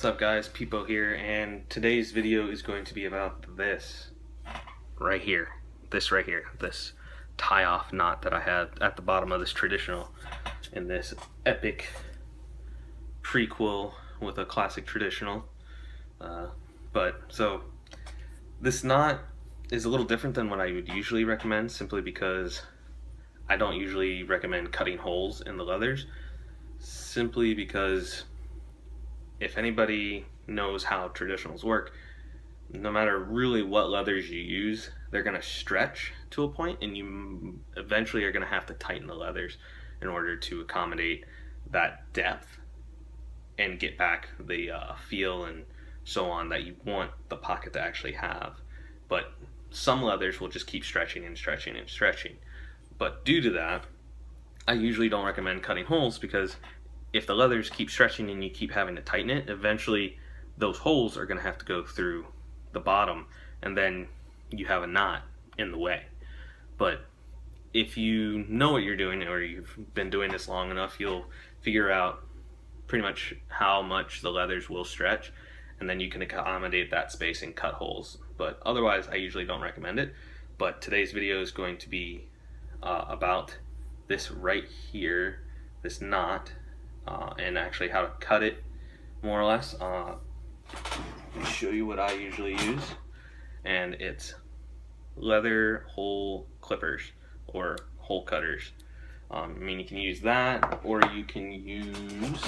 What's up guys, Peepo here, and today's video is going to be about this right here. This tie off knot that I had at the bottom of this traditional in this epic prequel with a classic traditional. So this knot is a little different than what I would usually recommend, simply because I don't usually recommend cutting holes in the leathers, simply because if anybody knows how traditionals work, no matter really what leathers you use, they're going to stretch to a point, and you eventually are going to have to tighten the leathers in order to accommodate that depth and get back the feel and so on that you want the pocket to actually have. But some leathers will just keep stretching and stretching and stretching. But due to that, I usually don't recommend cutting holes, because if the leathers keep stretching and you keep having to tighten it, eventually those holes are going to have to go through the bottom, and then you have a knot in the way. But if you know what you're doing, or you've been doing this long enough, you'll figure out pretty much how much the leathers will stretch, and then you can accommodate that space and cut holes. But otherwise, I usually don't recommend it. But today's video is going to be about this right here, this knot, and actually how to cut it, more or less. Let me show you what I usually use, and it's leather hole clippers or hole cutters. I mean, you can use that, or you can use,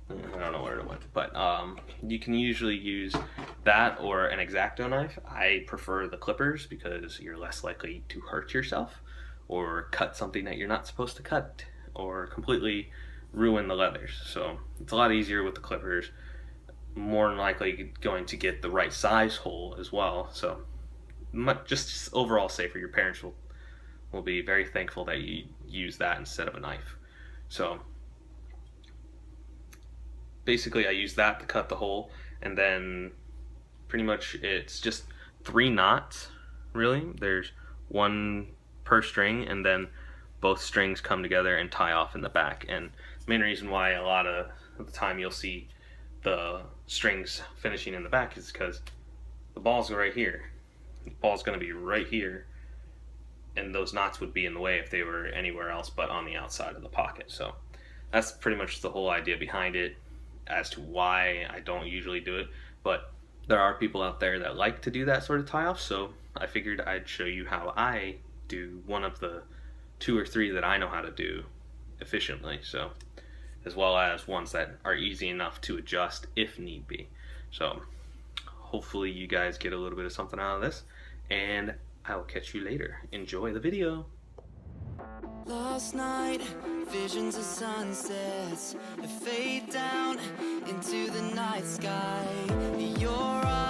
I don't know where it went, but you can usually use that or an X-Acto knife. I prefer the clippers because you're less likely to hurt yourself or cut something that you're not supposed to cut, or completely ruin the leathers. So it's a lot easier with the clippers, more than likely going to get the right size hole as well. So just overall safer. Your parents will be very thankful that you use that instead of a knife. So basically I use that to cut the hole, and then pretty much it's just 3 knots really. There's one per string, and then both strings come together and tie off in the back. And the main reason why a lot of the time you'll see the strings finishing in the back is because the ball's right here. The ball's going to be right here, and those knots would be in the way if they were anywhere else but on the outside of the pocket. So that's pretty much the whole idea behind it as to why I don't usually do it. But there are people out there that like to do that sort of tie off, so I figured I'd show you how I do one of the 2 or 3 that I know how to do efficiently, so, as well as ones that are easy enough to adjust if need be. So hopefully you guys get a little bit of something out of this, and I will catch you later. Enjoy the video. Last night, visions of sunsets fade down into the night sky. Your eyes